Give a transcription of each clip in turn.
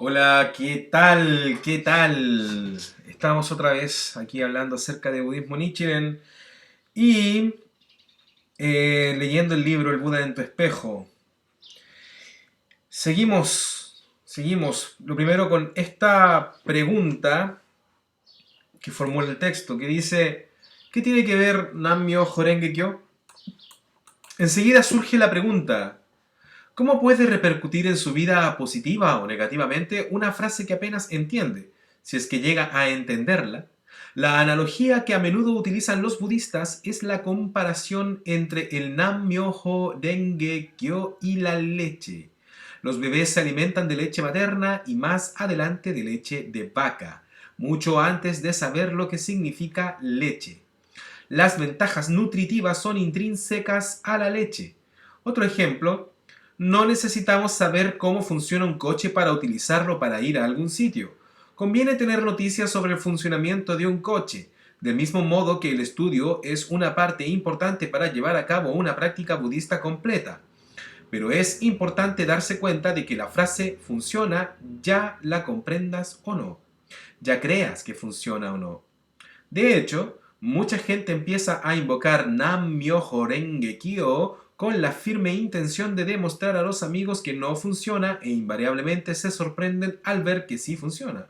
Hola, ¿qué tal? ¿Qué tal? Estamos otra vez aquí hablando acerca de budismo Nichiren y leyendo el libro El Buda en tu espejo. Seguimos. Lo primero con esta pregunta que formula el texto, que dice, ¿qué tiene que ver Nam-myoho Renge Kyo? Enseguida surge la pregunta, ¿cómo puede repercutir en su vida positiva o negativamente una frase que apenas entiende, si es que llega a entenderla? La analogía que a menudo utilizan los budistas es la comparación entre el Nam-myoho Renge Kyo y la leche. Los bebés se alimentan de leche materna y más adelante de leche de vaca, mucho antes de saber lo que significa leche. Las ventajas nutritivas son intrínsecas a la leche. Otro ejemplo, no necesitamos saber cómo funciona un coche para utilizarlo para ir a algún sitio. Conviene tener noticias sobre el funcionamiento de un coche, del mismo modo que el estudio es una parte importante para llevar a cabo una práctica budista completa. Pero es importante darse cuenta de que la frase funciona ya la comprendas o no, ya creas que funciona o no. De hecho, mucha gente empieza a invocar Nam-myoho Renge Kyo con la firme intención de demostrar a los amigos que no funciona e invariablemente se sorprenden al ver que sí funciona.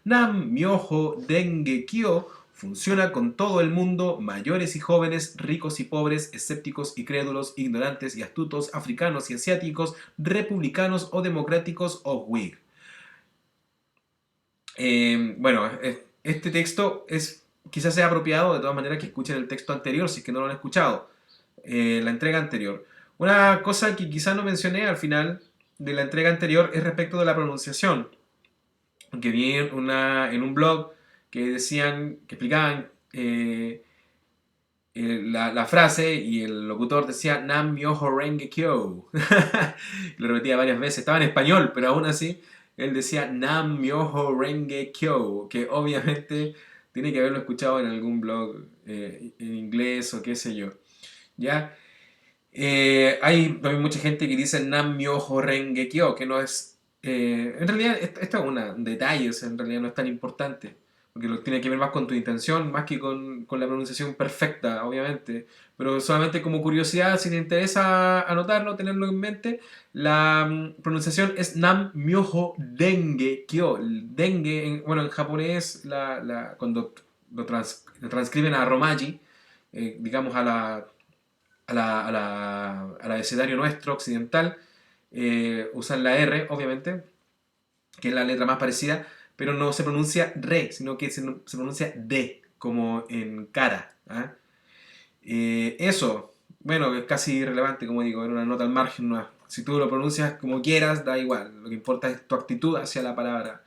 Nam-myoho Renge Kyo funciona con todo el mundo, mayores y jóvenes, ricos y pobres, escépticos y crédulos, ignorantes y astutos, africanos y asiáticos, republicanos o democráticos o Whig. Este texto es quizás sea apropiado de todas maneras que escuchen el texto anterior si es que no lo han escuchado, la entrega anterior. Una cosa que quizás no mencioné al final de la entrega anterior es respecto de la pronunciación, que vi en un blog que decían, que explicaban la frase y el locutor decía Nam Myoho Renge Kyo. Lo repetía varias veces, estaba en español, pero aún así él decía Nam Myoho Renge Kyo, que obviamente tiene que haberlo escuchado en algún blog en inglés o qué sé yo. ¿Ya? Hay también mucha gente que dice Nam Myoho Renge Kyo, que no es... en realidad, esto es un detalle, o sea, en realidad no es tan importante, porque lo tiene que ver más con tu intención, más que con la pronunciación perfecta, obviamente. Pero solamente como curiosidad, si te interesa anotarlo, tenerlo en mente, la pronunciación es Nam Myoho Renge Kyo. El Denge, bueno, en japonés, cuando lo transcriben a Romaji, digamos al abecedario nuestro occidental, usan la R, obviamente, que es la letra más parecida, pero no se pronuncia re, sino que se pronuncia de, como en cara. ¿Ah? Eso, bueno, es casi irrelevante, como digo, era una nota al margen. Si tú lo pronuncias como quieras, da igual. Lo que importa es tu actitud hacia la palabra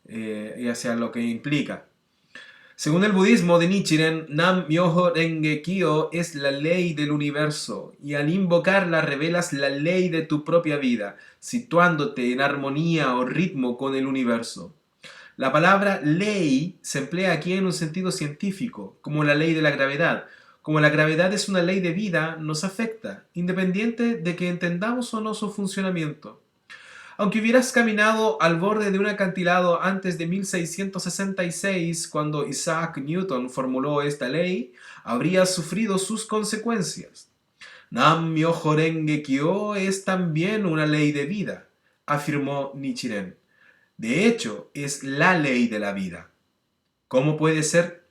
y hacia lo que implica. Según el budismo de Nichiren, Nam-myoho Renge Kyo es la ley del universo, y al invocarla revelas la ley de tu propia vida, situándote en armonía o ritmo con el universo. La palabra ley se emplea aquí en un sentido científico, como la ley de la gravedad. Como la gravedad es una ley de vida, nos afecta, independiente de que entendamos o no su funcionamiento. Aunque hubieras caminado al borde de un acantilado antes de 1666, cuando Isaac Newton formuló esta ley, habrías sufrido sus consecuencias. Nam-myoho Renge Kyo es también una ley de vida, afirmó Nichiren. De hecho, es la ley de la vida. ¿Cómo puede ser?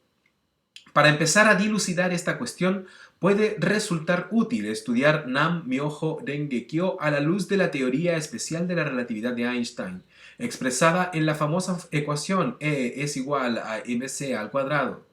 Para empezar a dilucidar esta cuestión, puede resultar útil estudiar Nam-myoho Renge Kyo a la luz de la teoría especial de la relatividad de Einstein, expresada en la famosa ecuación E es igual a mc al cuadrado.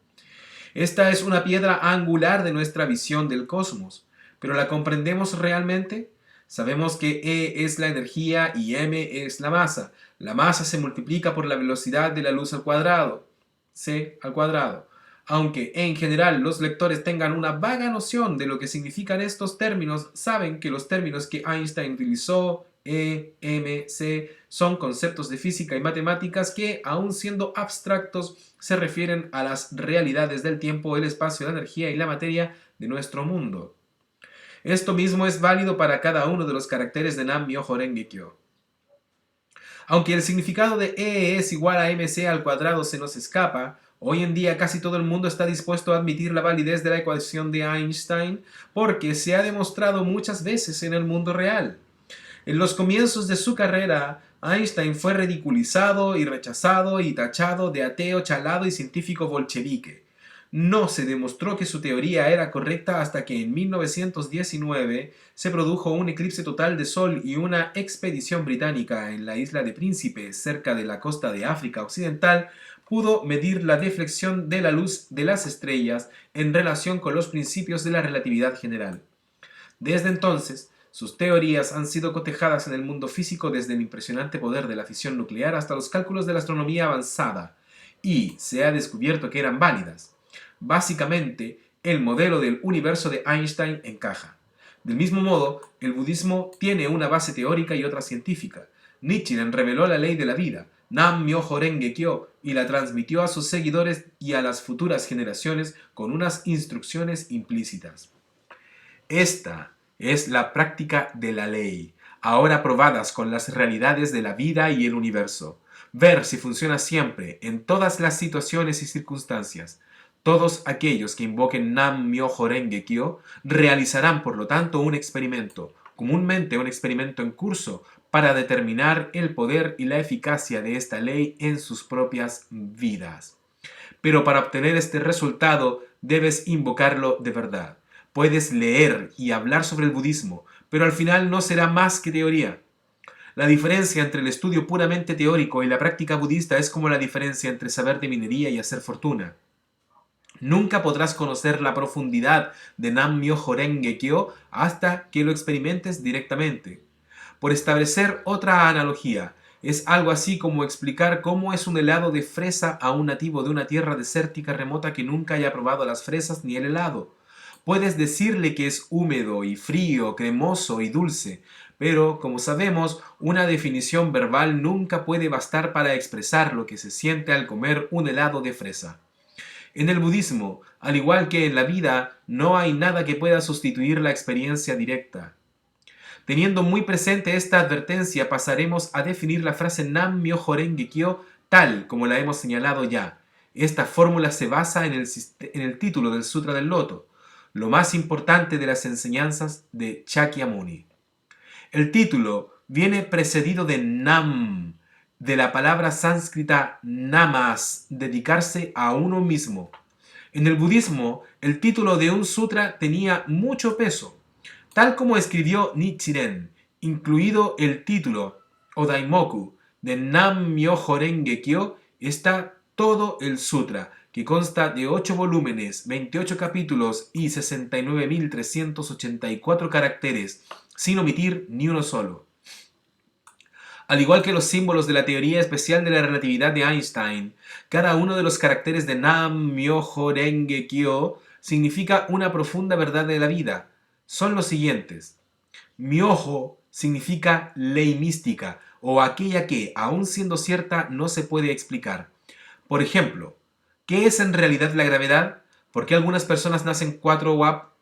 Esta es una piedra angular de nuestra visión del cosmos, pero ¿la comprendemos realmente? Sabemos que E es la energía y m es la masa. La masa se multiplica por la velocidad de la luz al cuadrado, c al cuadrado. Aunque en general los lectores tengan una vaga noción de lo que significan estos términos, saben que los términos que Einstein utilizó, E, M, C, son conceptos de física y matemáticas que, aun siendo abstractos, se refieren a las realidades del tiempo, el espacio, la energía y la materia de nuestro mundo. Esto mismo es válido para cada uno de los caracteres de Nam-myoho Renge Kyo. Aunque el significado de E es igual a mc al cuadrado se nos escapa, hoy en día casi todo el mundo está dispuesto a admitir la validez de la ecuación de Einstein porque se ha demostrado muchas veces en el mundo real. En los comienzos de su carrera, Einstein fue ridiculizado y rechazado y tachado de ateo, chalado y científico bolchevique. No se demostró que su teoría era correcta hasta que en 1919 se produjo un eclipse total de Sol y una expedición británica en la isla de Príncipe, cerca de la costa de África Occidental, pudo medir la deflexión de la luz de las estrellas en relación con los principios de la relatividad general. Desde entonces, sus teorías han sido cotejadas en el mundo físico desde el impresionante poder de la fisión nuclear hasta los cálculos de la astronomía avanzada, y se ha descubierto que eran válidas. Básicamente, el modelo del universo de Einstein encaja. Del mismo modo, el budismo tiene una base teórica y otra científica. Nichiren reveló la ley de la vida, Nam-myoho Renge-kyo, y la transmitió a sus seguidores y a las futuras generaciones con unas instrucciones implícitas. Esta es la práctica de la ley, ahora probadas con las realidades de la vida y el universo. Ver si funciona siempre, en todas las situaciones y circunstancias. Todos aquellos que invoquen Nam-myoho Renge-kyo realizarán por lo tanto un experimento, comúnmente un experimento en curso, para determinar el poder y la eficacia de esta ley en sus propias vidas. Pero para obtener este resultado debes invocarlo de verdad. Puedes leer y hablar sobre el budismo, pero al final no será más que teoría. La diferencia entre el estudio puramente teórico y la práctica budista es como la diferencia entre saber de minería y hacer fortuna. Nunca podrás conocer la profundidad de Nam-myoho Renge-kyo hasta que lo experimentes directamente. Por establecer otra analogía, es algo así como explicar cómo es un helado de fresa a un nativo de una tierra desértica remota que nunca haya probado las fresas ni el helado. Puedes decirle que es húmedo y frío, cremoso y dulce, pero, como sabemos, una definición verbal nunca puede bastar para expresar lo que se siente al comer un helado de fresa. En el budismo, al igual que en la vida, no hay nada que pueda sustituir la experiencia directa. Teniendo muy presente esta advertencia, pasaremos a definir la frase Nam-myoho Renge-kyo tal como la hemos señalado ya. Esta fórmula se basa en el título del Sutra del Loto, lo más importante de las enseñanzas de Shakyamuni. El título viene precedido de Nam, de la palabra sánscrita namas, dedicarse a uno mismo. En el budismo, el título de un sutra tenía mucho peso, tal como escribió Nichiren, incluido el título Odaimoku de Nam-myoho Renge-kyo, está todo el sutra, que consta de 8 volúmenes, 28 capítulos y 69.384 caracteres, sin omitir ni uno solo. Al igual que los símbolos de la teoría especial de la relatividad de Einstein, cada uno de los caracteres de Nam-myoho Renge-kyo significa una profunda verdad de la vida. Son los siguientes. Myoho significa ley mística, o aquella que, aun siendo cierta, no se puede explicar. Por ejemplo, ¿qué es en realidad la gravedad? ¿Por qué algunas personas nacen 4 WAP?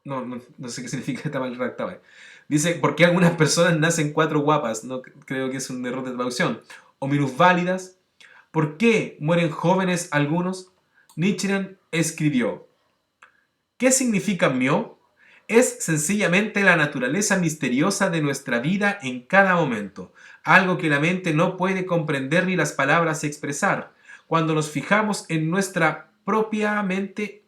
No sé qué significa, está mal redactado. Dice, ¿por qué algunas personas nacen 4 guapas? No creo que es un error de traducción. O minusválidas. ¿Por qué mueren jóvenes algunos? Nichiren escribió, ¿qué significa myo? Es sencillamente la naturaleza misteriosa de nuestra vida en cada momento, algo que la mente no puede comprender ni las palabras expresar. Cuando nos fijamos en nuestra propia mente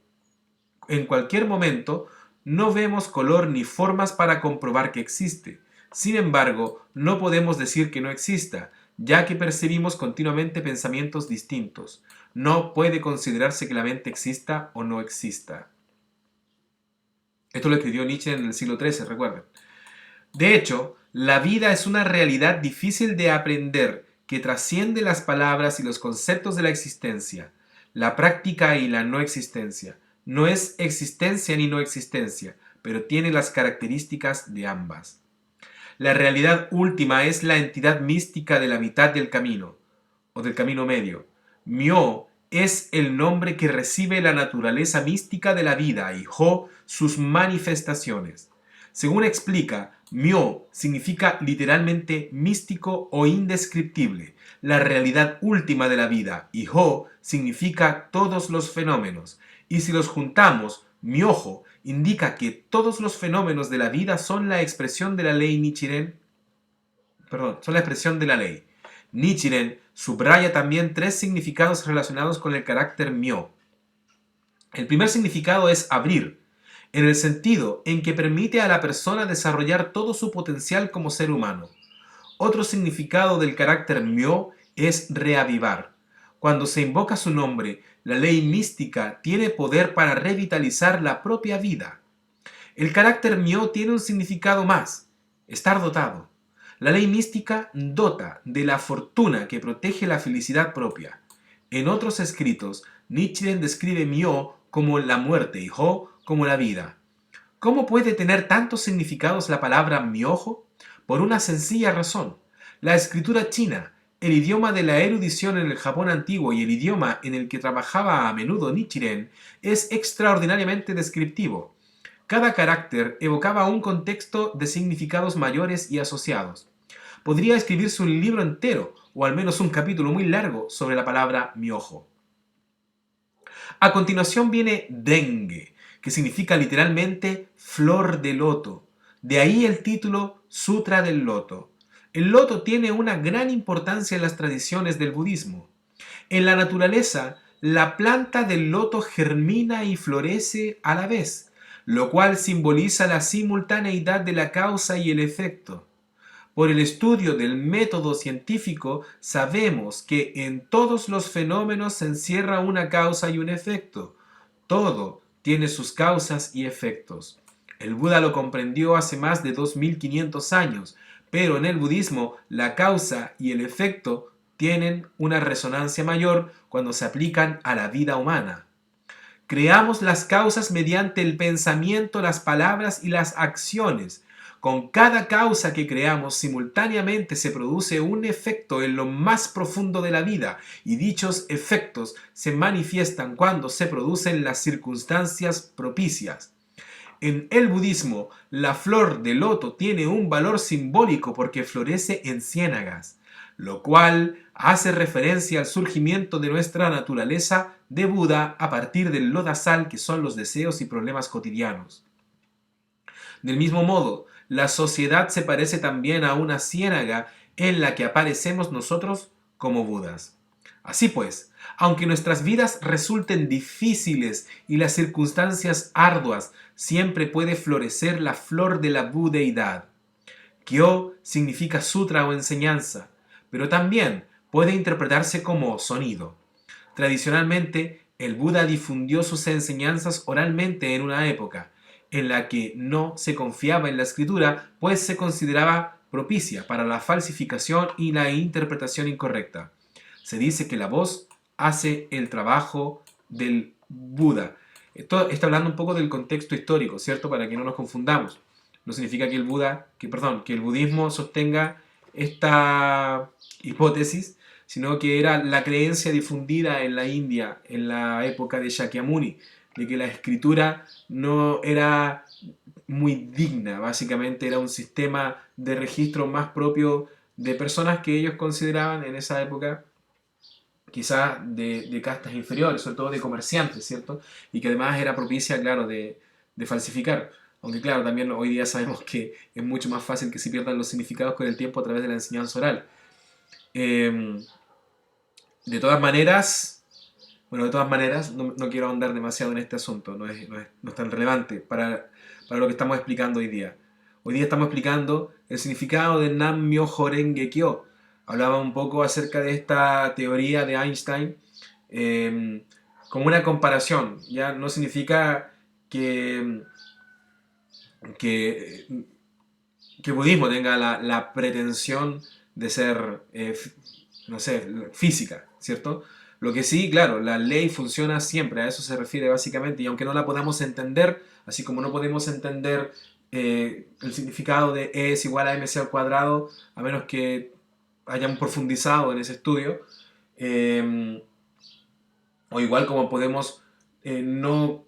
en cualquier momento, no vemos color ni formas para comprobar que existe. Sin embargo, no podemos decir que no exista, ya que percibimos continuamente pensamientos distintos. No puede considerarse que la mente exista o no exista. Esto lo escribió Nietzsche en el siglo XIII, recuerden. De hecho, la vida es una realidad difícil de aprender, que trasciende las palabras y los conceptos de la existencia, la práctica y la no existencia. No es existencia ni no existencia, pero tiene las características de ambas. La realidad última es la entidad mística de la mitad del camino, o del camino medio. Myo es el nombre que recibe la naturaleza mística de la vida y Ho sus manifestaciones. Según explica, Myo significa literalmente místico o indescriptible, la realidad última de la vida, y Ho significa todos los fenómenos. Y si los juntamos, Myoho indica que todos los fenómenos de la vida son la expresión de la ley Nichiren, son la expresión de la ley. Nichiren subraya también tres significados relacionados con el carácter Myo. El primer significado es abrir, en el sentido en que permite a la persona desarrollar todo su potencial como ser humano. Otro significado del carácter Myo es reavivar. Cuando se invoca su nombre, la ley mística tiene poder para revitalizar la propia vida. El carácter Myo tiene un significado más, estar dotado. La ley mística dota de la fortuna que protege la felicidad propia. En otros escritos, Nichiren describe Myo como la muerte y Ho como la vida. ¿Cómo puede tener tantos significados la palabra Myoho? Por una sencilla razón. La escritura china, el idioma de la erudición en el Japón antiguo y el idioma en el que trabajaba a menudo Nichiren, es extraordinariamente descriptivo. Cada carácter evocaba un contexto de significados mayores y asociados. Podría escribirse un libro entero, o al menos un capítulo muy largo, sobre la palabra Myoho. A continuación viene dengue, que significa literalmente flor de loto. De ahí el título Sutra del Loto. El loto tiene una gran importancia en las tradiciones del budismo. En la naturaleza, la planta del loto germina y florece a la vez, lo cual simboliza la simultaneidad de la causa y el efecto. Por el estudio del método científico sabemos que en todos los fenómenos se encierra una causa y un efecto. Todo tiene sus causas y efectos. El Buda lo comprendió hace más de 2500 años, pero en el budismo la causa y el efecto tienen una resonancia mayor cuando se aplican a la vida humana. Creamos las causas mediante el pensamiento, las palabras y las acciones. Con cada causa que creamos simultáneamente se produce un efecto en lo más profundo de la vida y dichos efectos se manifiestan cuando se producen las circunstancias propicias. En el budismo, la flor de loto tiene un valor simbólico porque florece en ciénagas, lo cual hace referencia al surgimiento de nuestra naturaleza de Buda a partir del lodazal que son los deseos y problemas cotidianos. Del mismo modo, la sociedad se parece también a una ciénaga en la que aparecemos nosotros como Budas. Así pues, aunque nuestras vidas resulten difíciles y las circunstancias arduas, siempre puede florecer la flor de la budeidad. Kyo significa sutra o enseñanza, pero también puede interpretarse como sonido. Tradicionalmente, el Buda difundió sus enseñanzas oralmente en una época en la que no se confiaba en la escritura, pues se consideraba propicia para la falsificación y la interpretación incorrecta. Se dice que la voz hace el trabajo del Buda. Esto está hablando un poco del contexto histórico, ¿cierto? Para que no nos confundamos. No significa que el budismo sostenga esta hipótesis, sino que era la creencia difundida en la India en la época de Shakyamuni, de que la escritura no era muy digna, básicamente era un sistema de registro más propio de personas que ellos consideraban en esa época quizás de castas inferiores, sobre todo de comerciantes, ¿cierto? Y que además era propicia, claro, de falsificar. Aunque claro, también hoy día sabemos que es mucho más fácil que se pierdan los significados con el tiempo a través de la enseñanza oral. Eh, de todas maneras, no quiero ahondar demasiado en este asunto, no es tan relevante para lo que estamos explicando hoy día. Hoy día estamos explicando el significado de Nam-myoho Renge Kyo. Hablaba un poco acerca de esta teoría de Einstein como una comparación. Ya no significa que, que, que el budismo tenga la pretensión de ser, no sé, física, ¿cierto? Lo que sí, claro, la ley funciona siempre, a eso se refiere básicamente, y aunque no la podamos entender, así como no podemos entender el significado de E es igual a mc al cuadrado, a menos que hayan profundizado en ese estudio, eh, o igual como podemos no...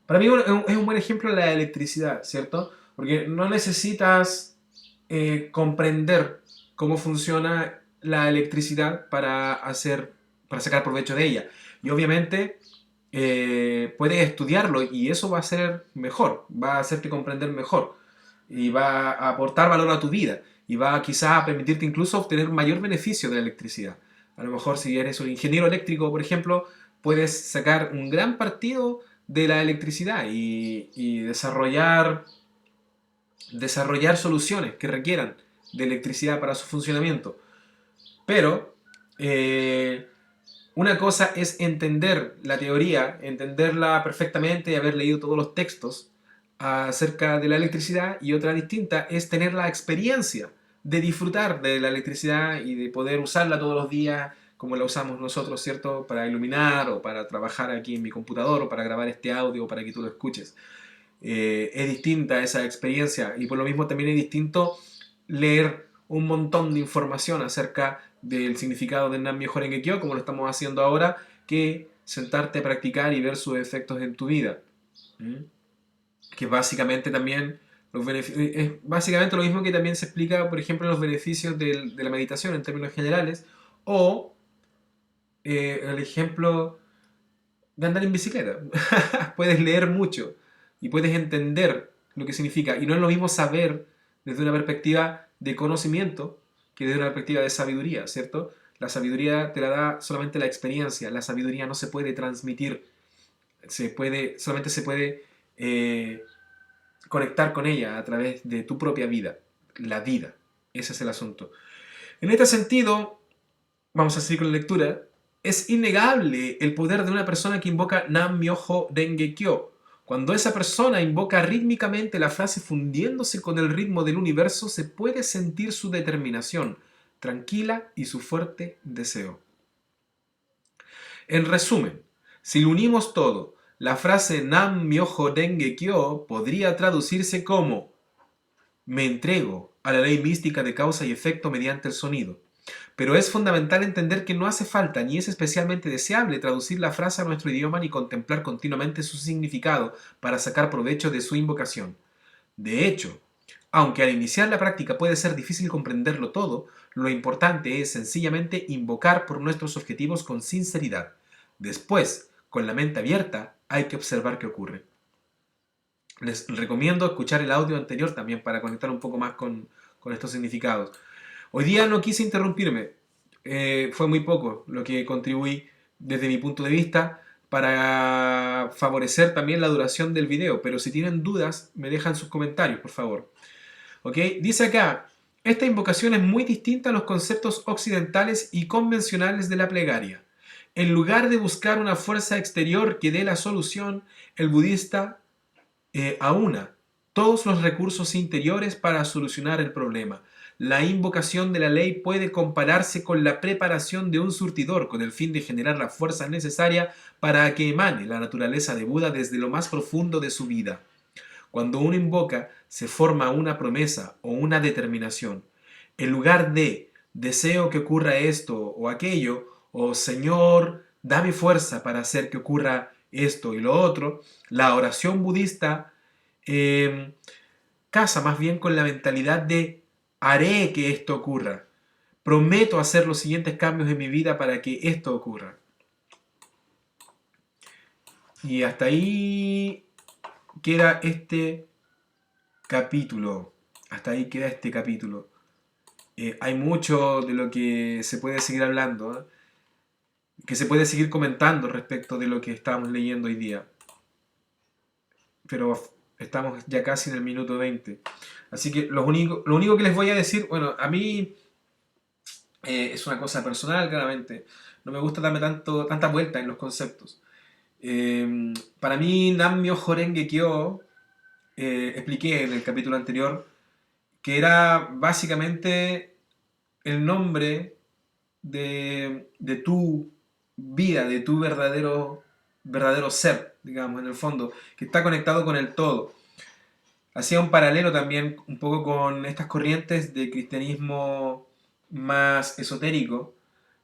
para mí es un buen ejemplo la electricidad, ¿cierto? Porque no necesitas comprender cómo funciona la electricidad para sacar provecho de ella. Y obviamente puedes estudiarlo y eso va a ser mejor, va a hacerte comprender mejor y va a aportar valor a tu vida y va quizás a permitirte incluso obtener mayor beneficio de la electricidad. A lo mejor si eres un ingeniero eléctrico, por ejemplo, puedes sacar un gran partido de la electricidad y desarrollar soluciones que requieran de electricidad para su funcionamiento. Pero una cosa es entender la teoría, entenderla perfectamente y haber leído todos los textos acerca de la electricidad, y otra distinta es tener la experiencia de disfrutar de la electricidad y de poder usarla todos los días como la usamos nosotros, ¿cierto? Para iluminar o para trabajar aquí en mi computador o para grabar este audio o para que tú lo escuches. Es distinta esa experiencia y por lo mismo también es distinto leer un montón de información acerca del significado del Nam-myoho Renge Kyo, como lo estamos haciendo ahora, que sentarte a practicar y ver sus efectos en tu vida. ¿Mm? Que básicamente también es básicamente lo mismo que también se explica, por ejemplo, en los beneficios de la meditación en términos generales, o el ejemplo de andar en bicicleta. Puedes leer mucho y puedes entender lo que significa. Y no es lo mismo saber desde una perspectiva de conocimiento que desde una perspectiva de sabiduría, ¿cierto? La sabiduría te la da solamente la experiencia. La sabiduría no se puede transmitir. Solamente se puede conectar con ella a través de tu propia vida. La vida. Ese es el asunto. En este sentido, vamos a seguir con la lectura. Es innegable el poder de una persona que invoca Nam-myoho Renge Kyo. Cuando esa persona invoca rítmicamente la frase fundiéndose con el ritmo del universo, se puede sentir su determinación tranquila y su fuerte deseo. En resumen, si lo unimos todo, la frase Nam-myoho Renge Kyo podría traducirse como: me entrego a la ley mística de causa y efecto mediante el sonido. Pero es fundamental entender que no hace falta ni es especialmente deseable traducir la frase a nuestro idioma ni contemplar continuamente su significado para sacar provecho de su invocación. De hecho, aunque al iniciar la práctica puede ser difícil comprenderlo todo, lo importante es sencillamente invocar por nuestros objetivos con sinceridad. Después, con la mente abierta, hay que observar qué ocurre. Les recomiendo escuchar el audio anterior también para conectar un poco más con estos significados. Hoy día no quise interrumpirme, fue muy poco lo que contribuí desde mi punto de vista para favorecer también la duración del video, pero si tienen dudas me dejan sus comentarios, por favor. ¿Ok? Dice acá, esta invocación es muy distinta a los conceptos occidentales y convencionales de la plegaria. En lugar de buscar una fuerza exterior que dé la solución, el budista aúna todos los recursos interiores para solucionar el problema. La invocación de la ley puede compararse con la preparación de un surtidor con el fin de generar la fuerza necesaria para que emane la naturaleza de Buda desde lo más profundo de su vida. Cuando uno invoca, se forma una promesa o una determinación. En lugar de deseo que ocurra esto o aquello, o Señor, dame fuerza para hacer que ocurra esto y lo otro, la oración budista casa más bien con la mentalidad de haré que esto ocurra. Prometo hacer los siguientes cambios en mi vida para que esto ocurra. Y hasta ahí queda este capítulo. Hasta ahí queda este capítulo. Hay mucho de lo que se puede seguir hablando, que se puede seguir comentando respecto de lo que estamos leyendo hoy día. Pero estamos ya casi en el minuto 20. Así que lo único que les voy a decir, bueno, a mí es una cosa personal, claramente. No me gusta darme tanta vuelta en los conceptos. Para mí, Nam-myoho Renge Kyo, expliqué en el capítulo anterior, que era básicamente el nombre de tu vida, de tu verdadero ser, digamos, en el fondo, que está conectado con el todo. Hacía un paralelo también un poco con estas corrientes de cristianismo más esotérico,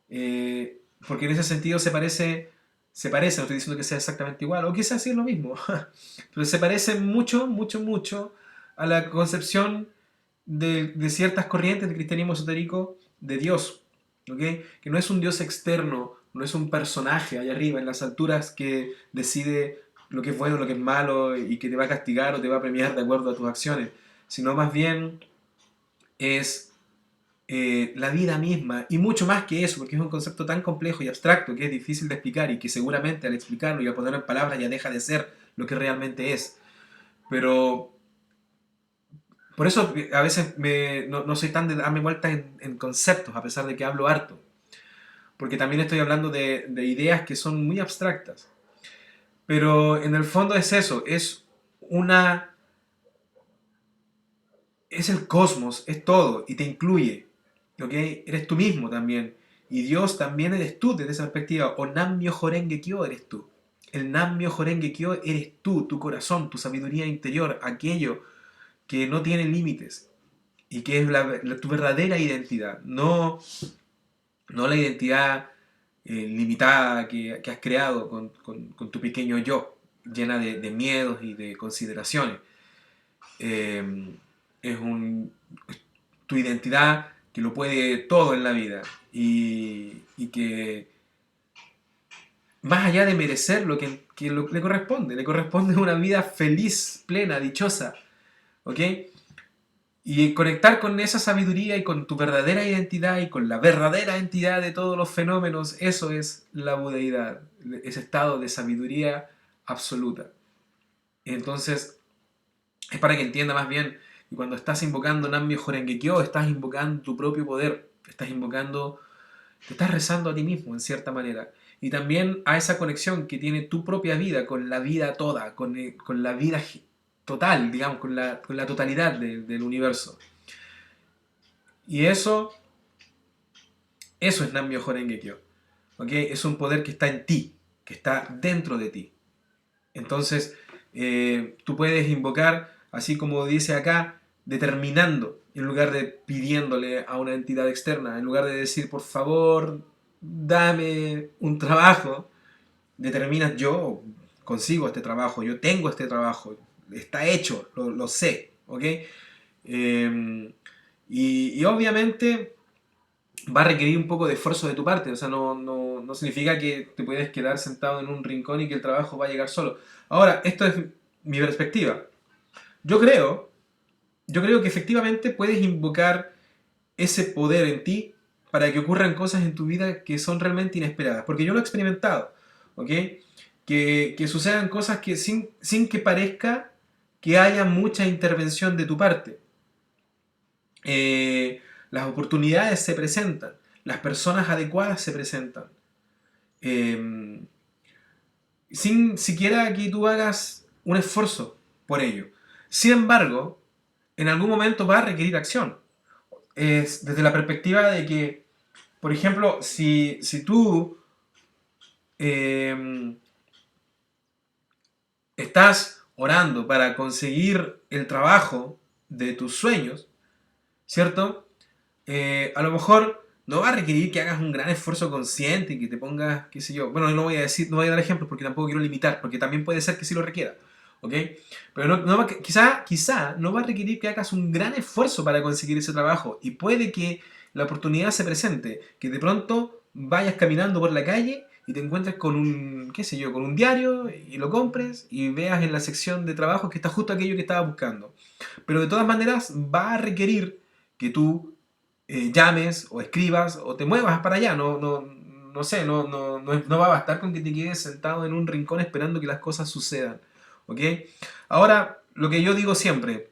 porque en ese sentido no estoy diciendo que sea exactamente igual, o quizás sí es lo mismo, pero se parece mucho, mucho, mucho a la concepción de ciertas corrientes del cristianismo esotérico de Dios, ¿ok? Que no es un Dios externo, no es un personaje allá arriba en las alturas que decide lo que es bueno, lo que es malo y que te va a castigar o te va a premiar de acuerdo a tus acciones, sino más bien es la vida misma y mucho más que eso, porque es un concepto tan complejo y abstracto que es difícil de explicar y que seguramente al explicarlo y al ponerlo en palabras ya deja de ser lo que realmente es. Pero por eso a veces no soy tan de darme vueltas en conceptos, a pesar de que hablo harto. Porque también estoy hablando de ideas que son muy abstractas. Pero en el fondo es eso, una, es el cosmos, es todo, y te incluye. ¿Ok? Eres tú mismo también. Y Dios también eres tú desde esa perspectiva. O Nam-myoho Renge Kyo eres tú. El Nam-myoho Renge Kyo eres tú, tu corazón, tu sabiduría interior, aquello que no tiene límites y que es tu verdadera identidad, no la identidad limitada que has creado con tu pequeño yo, llena de miedos y de consideraciones. Eh, es tu identidad que lo puede todo en la vida y que más allá de merecer lo que le corresponde una vida feliz, plena, dichosa, ¿ok? Y conectar con esa sabiduría y con tu verdadera identidad y con la verdadera entidad de todos los fenómenos, eso es la budeidad, ese estado de sabiduría absoluta. Entonces, es para que entienda más bien que cuando estás invocando Nam-myoho Renge Kyo, estás invocando tu propio poder, te estás rezando a ti mismo en cierta manera. Y también a esa conexión que tiene tu propia vida con la vida toda, con la vida total, digamos, con la totalidad del universo. Y eso es Nam-myoho Renge Kyo. ¿Ok? Es un poder que está en ti, que está dentro de ti. Entonces, tú puedes invocar, así como dice acá, determinando, en lugar de pidiéndole a una entidad externa, en lugar de decir, por favor, dame un trabajo, determinas yo consigo este trabajo, yo tengo este trabajo, está hecho, lo sé, ¿ok? Y obviamente va a requerir un poco de esfuerzo de tu parte, o sea, no significa que te puedes quedar sentado en un rincón y que el trabajo va a llegar solo. Ahora, esto es mi perspectiva. Yo creo, yo creo que efectivamente puedes invocar ese poder en ti para que ocurran cosas en tu vida que son realmente inesperadas, porque yo lo he experimentado, ¿ok? Que sucedan cosas que sin que parezca que haya mucha intervención de tu parte. Las oportunidades se presentan, las personas adecuadas se presentan, eh, sin siquiera que tú hagas un esfuerzo por ello. Sin embargo, en algún momento va a requerir acción. Es desde la perspectiva de que, por ejemplo, si tú eh, estás orando para conseguir el trabajo de tus sueños, ¿cierto? A lo mejor no va a requerir que hagas un gran esfuerzo consciente y que te pongas, qué sé yo, bueno, no voy a decir, no voy a dar ejemplos porque tampoco quiero limitar, porque también puede ser que sí lo requiera, ¿ok? Pero quizá no va a requerir que hagas un gran esfuerzo para conseguir ese trabajo y puede que la oportunidad se presente, que de pronto vayas caminando por la calle y te encuentres con un, qué sé yo, con un diario y lo compres y veas en la sección de trabajo que está justo aquello que estabas buscando. Pero de todas maneras va a requerir que tú llames o escribas o te muevas para allá. No sé, no va a bastar con que te quedes sentado en un rincón esperando que las cosas sucedan. ¿Ok? Ahora, lo que yo digo siempre,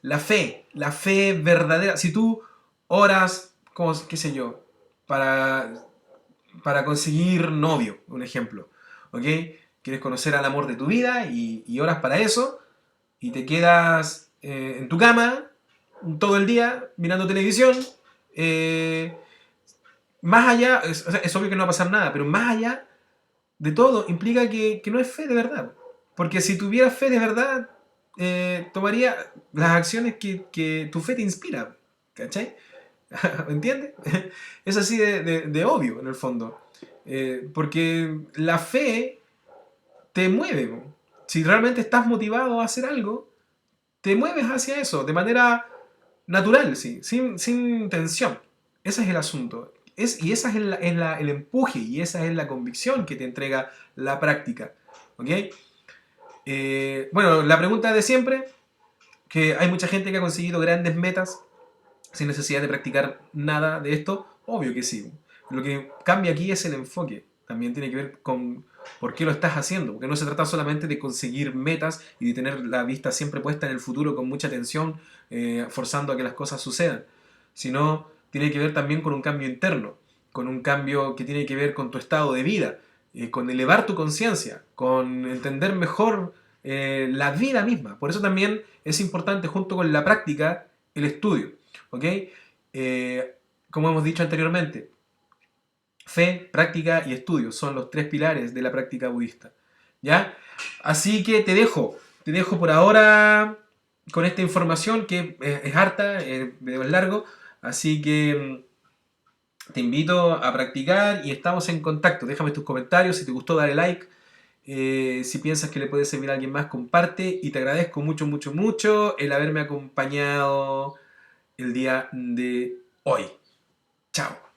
la fe verdadera, si tú oras, como, qué sé yo, para, para conseguir novio, un ejemplo, ¿ok? Quieres conocer al amor de tu vida y oras para eso y te quedas en tu cama todo el día mirando televisión. eh, Más allá, o sea, es obvio que no va a pasar nada, pero más allá de todo implica que no es fe de verdad. Porque si tuvieras fe de verdad, tomaría las acciones que tu fe te inspira. ¿Cachai? ¿Me entiendes? Es así de obvio en el fondo. Porque la fe te mueve. Si realmente estás motivado a hacer algo, te mueves hacia eso de manera natural, sí, sin tensión. Ese es el asunto. Y esa el empuje y esa es la convicción que te entrega la práctica. ¿Ok? Bueno, la pregunta de siempre, que hay mucha gente que ha conseguido grandes metas sin necesidad de practicar nada de esto, obvio que sí. Lo que cambia aquí es el enfoque. También tiene que ver con por qué lo estás haciendo. Porque no se trata solamente de conseguir metas y de tener la vista siempre puesta en el futuro con mucha tensión, forzando a que las cosas sucedan. Sino tiene que ver también con un cambio interno, con un cambio que tiene que ver con tu estado de vida, con elevar tu conciencia, con entender mejor la vida misma. Por eso también es importante, junto con la práctica, el estudio. ¿Ok? Como hemos dicho anteriormente, fe, práctica y estudio son los tres pilares de la práctica budista. ¿Ya? Así que te dejo por ahora con esta información que es harta, video es largo, así que te invito a practicar y estamos en contacto. Déjame tus comentarios, si te gustó dale like, si piensas que le puede servir a alguien más comparte y te agradezco mucho, mucho, mucho el haberme acompañado el día de hoy. Chao.